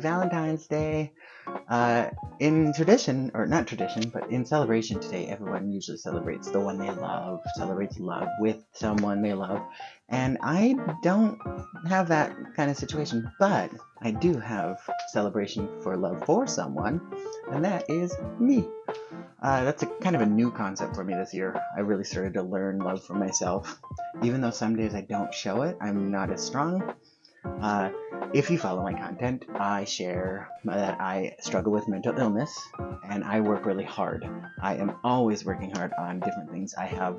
Valentine's Day. In tradition, or not tradition, but in celebration today, everyone usually celebrates the one they love, celebrates love with someone they love. And I don't have that kind of situation, but I do have celebration for love for someone, and that is me. That's a kind of a new concept for me this year. I really started to learn love for myself. Even though some days I don't show it, I'm not as strong. If you follow my content, I share that I struggle with mental illness and I work really hard. I am always working hard on different things. I have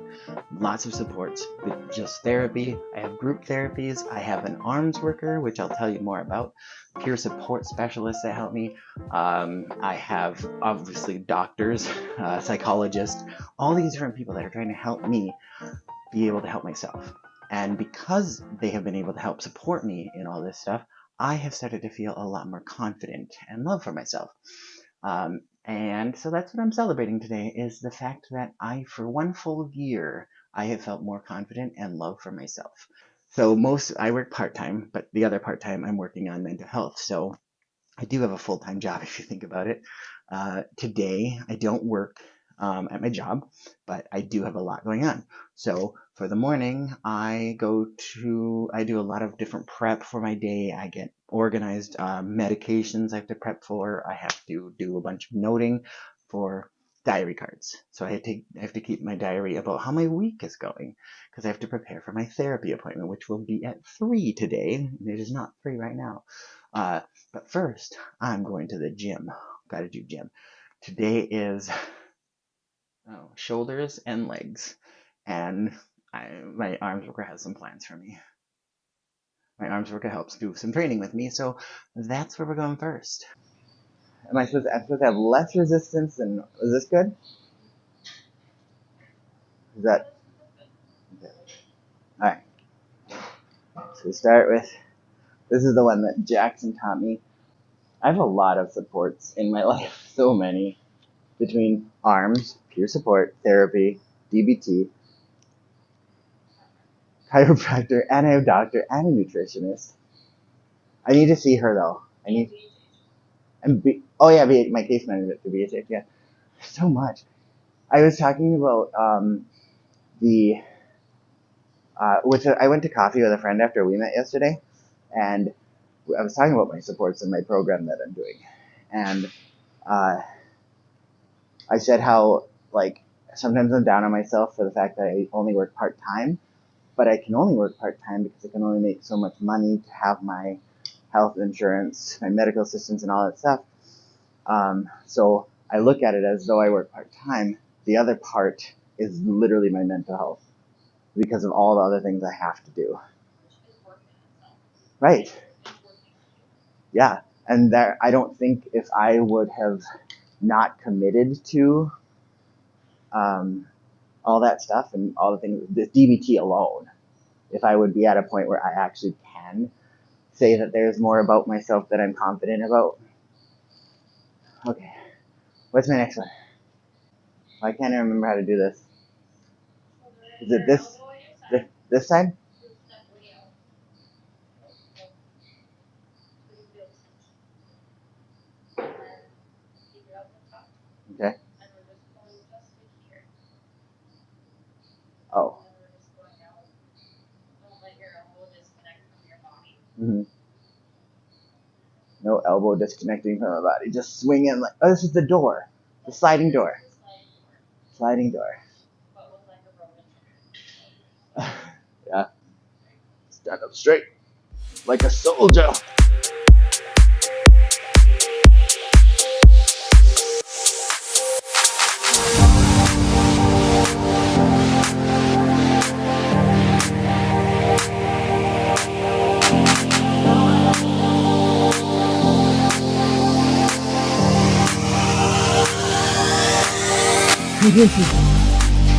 lots of supports with just therapy. I have group therapies. I have an arms worker, which I'll tell you more about, peer support specialists that help me. I have obviously doctors, psychologists, all these different people that are trying to help me be able to help myself. And because they have been able to help support me in all this stuff, I have started to feel a lot more confident and love for myself. And so that's what I'm celebrating today, is the fact that for one full year, I have felt more confident and love for myself. So I work part-time, but the other part-time I'm working on mental health. So I do have a full-time job if you think about it. Today, I don't work at my job, but I do have a lot going on. So for the morning, I do a lot of different prep for my day. I get organized medications I have to prep for. I have to do a bunch of noting for diary cards. So I have to keep my diary about how my week is going, because I have to prepare for my therapy appointment, which will be at 3 today. It is not 3 right now. But first, I'm going to the gym. Gotta do gym. Today is shoulders and legs, and my arms worker has some plans for me. My arms worker helps do some training with me, so that's where we're going first. I'm supposed to have less resistance than, is this good? Is that, okay. Alright. So we start with, this is the one that Jackson taught me. I have a lot of supports in my life, so many, between arms, peer support, therapy, DBT, chiropractor, and I have a doctor and a nutritionist. I need to see her though. My case management for BHF, yeah. So much. I was talking about I went to coffee with a friend after we met yesterday, and I was talking about my supports in my program that I'm doing. And I said how, like, sometimes I'm down on myself for the fact that I only work part-time, but I can only work part-time because I can only make so much money to have my health insurance, my medical assistance, and all that stuff. So I look at it as though I work part-time. The other part is literally my mental health, because of all the other things I have to do. Right. Yeah. And I don't think if I would have not committed to all that stuff and all the things, this DBT alone, if I would be at a point where I actually can say that there's more about myself that I'm confident about. Okay. What's my next one? Why can't I remember how to do this? Is it this side? Okay. Oh. Mm-hmm. No elbow disconnecting from the body. Just swing in like, oh, this is the door. The sliding door. Sliding door. Yeah. Stand up straight. Like a soldier.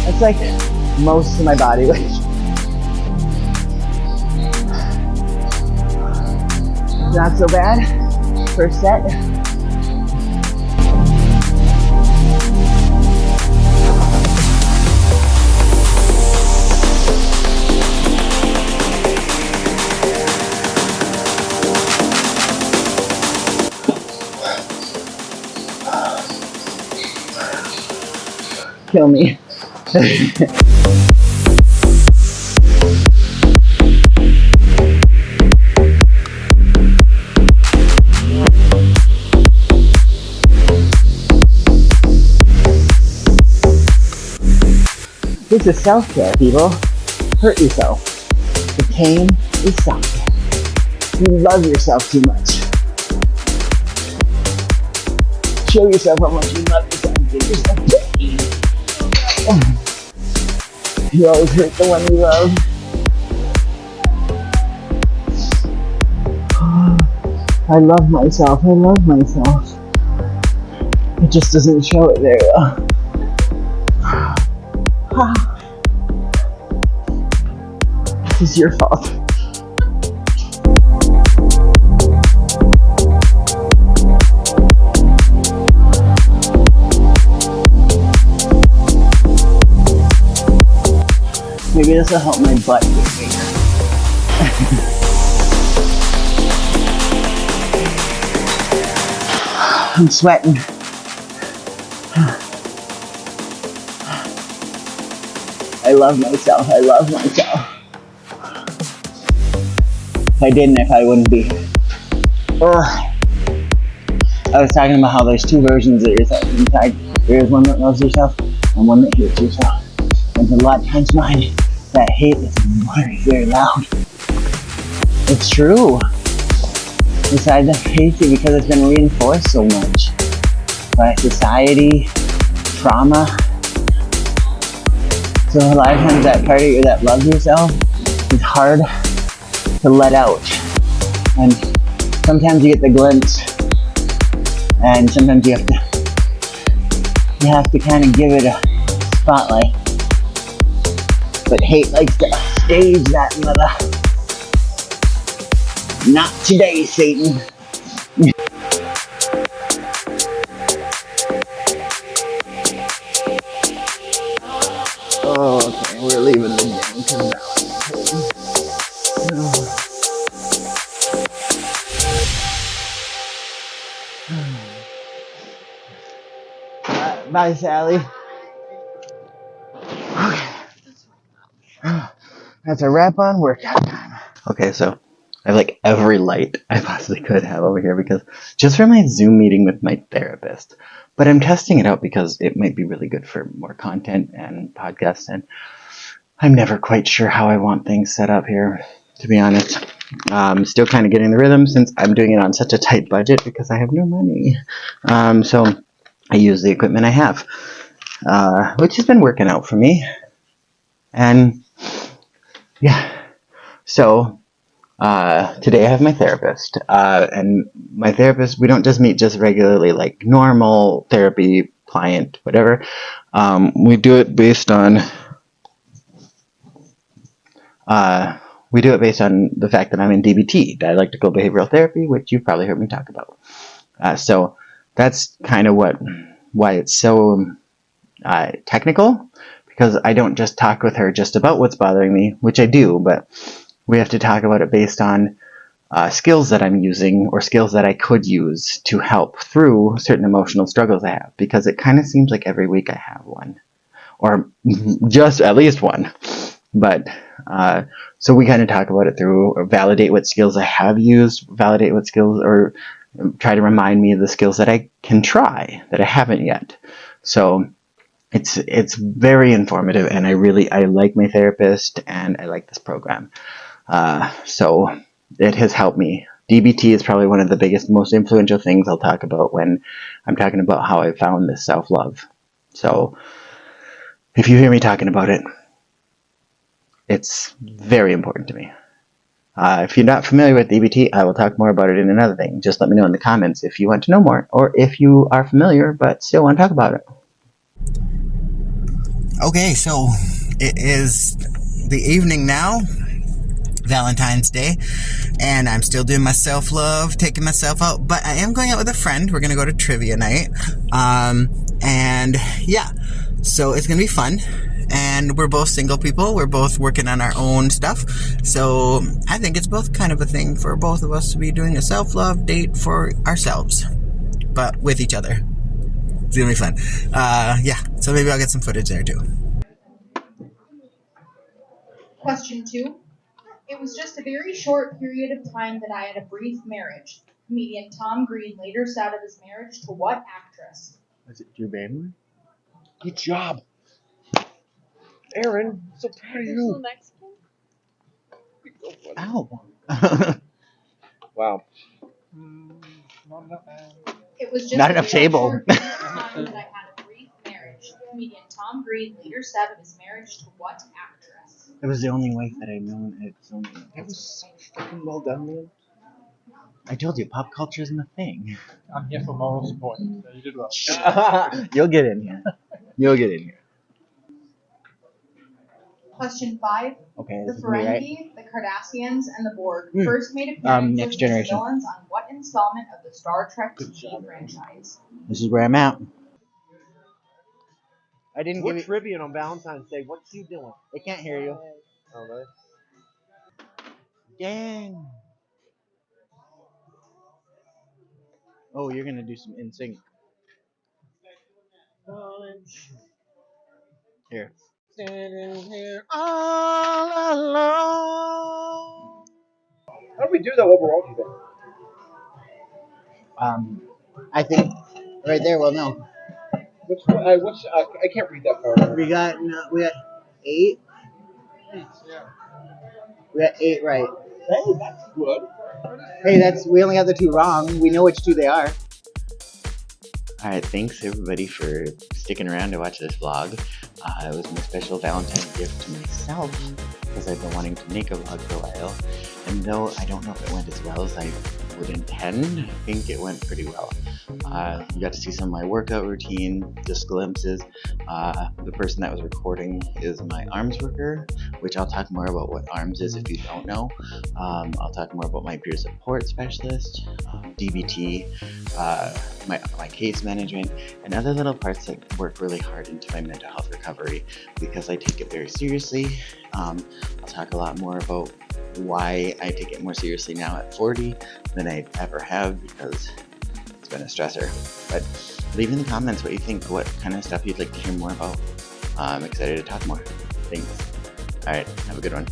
That's like most of my body weight. Not so bad. First set. kill me. This is self-care, people. Hurt yourself. The pain is self-care. You love yourself too much. Show yourself how much you love yourself. Give yourself pain. You always hurt the one you love. I love myself. I love myself. It just doesn't show it very well. This is your fault. Maybe this will help my butt get bigger. I'm sweating. I love myself. I love myself. If I didn't, I wouldn't be. Ugh. I was talking about how there's two versions of yourself inside. There's one that loves yourself and one that hates yourself. And a lot of times mine, that hate is very, very loud. It's true. The side that hates you because it's been reinforced so much by society, trauma. So a lot of times that part of you that loves yourself is hard to let out. And sometimes you get the glimpse, and sometimes you have to kind of give it a spotlight. But hate likes to stage that mother. Not today, Satan. Oh, okay, we're leaving the gym because bye, Sally. Okay. That's a wrap on workout time. Okay, so I have like every light I possibly could have over here because just for my Zoom meeting with my therapist. But I'm testing it out because it might be really good for more content and podcasts, and I'm never quite sure how I want things set up here, to be honest. Still kind of getting the rhythm since I'm doing it on such a tight budget because I have no money. So I use the equipment I have, which has been working out for me. And yeah, so today I have my therapist, and my therapist, we don't just meet just regularly like normal therapy client, whatever. We do it based on the fact that I'm in DBT, dialectical behavioral therapy, which you've probably heard me talk about. So that's kind of why it's so technical, because I don't just talk with her just about what's bothering me, which I do, but we have to talk about it based on skills that I'm using or skills that I could use to help through certain emotional struggles I have, because it kind of seems like every week I have one, or just at least one. But so we kind of talk about it through, or validate what skills I have used, validate what skills, or try to remind me of the skills that I can try that I haven't yet. So it's very informative, and I like my therapist, and I like this program. So it has helped me. DBT is probably one of the biggest, most influential things I'll talk about when I'm talking about how I found this self-love. So if you hear me talking about it, it's very important to me. If you're not familiar with DBT, I will talk more about it in another thing. Just let me know in the comments if you want to know more, or if you are familiar but still want to talk about it. Okay, so it is the evening now, Valentine's Day, and I'm still doing my self-love, taking myself out, but I am going out with a friend. We're going to go to trivia night, and yeah, so it's going to be fun. And we're both single people. We're both working on our own stuff. So I think it's both kind of a thing for both of us to be doing a self-love date for ourselves, but with each other. It's gonna be fun. Yeah, so maybe I'll get some footage there too. Question 2. It was just a very short period of time that I had a brief marriage. Comedian Tom Green later said of his marriage to what actress? Was it Drew Barrymore? Good job. Aaron, I'm so proud of you. Ow. Wow. It was just Not a enough very table. short period of time that I had a brief marriage. Comedian Tom Green later said of his marriage to what actress? It was the only wife that I've known. That was so fucking well done, man. I told you, pop culture isn't a thing. I'm here for moral support. So you did well. You'll get in here. You'll get in here. Question 5. Okay, The this is me, right? Ferengi, the Cardassians, and the Borg Hmm. first made appearances Next as Generation. villains on what installment of the Star Trek TV franchise? This is where I'm at. I didn't We're give you. trivia on Valentine's Day. What's you doing? They can't hear you. Oh, really? Dang. Oh, you're gonna do some in sync. Here. Standing here all alone. How do we do that overall, do you think? I think right there. Well, no, I can't read that far. we got 8. We got 8 right. Hey, that's good. Hey, we only have the 2 wrong. We know which 2 they are. All right, thanks everybody for sticking around to watch this vlog. It was my special Valentine's gift to myself because I've been wanting to make a vlog for a while. And though I don't know if it went as well as I would intend, I think it went pretty well. You got to see some of my workout routine, just glimpses. The person that was recording is my arms worker, which I'll talk more about what arms is if you don't know. I'll talk more about my peer support specialist, DBT, my case management, and other little parts that work really hard into my mental health recovery because I take it very seriously. I'll talk a lot more about why I take it more seriously now at 40 than I ever have because it's been a stressor. But leave in the comments what you think, what kind of stuff you'd like to hear more about. I'm excited to talk more. Thanks. Alright, have a good one.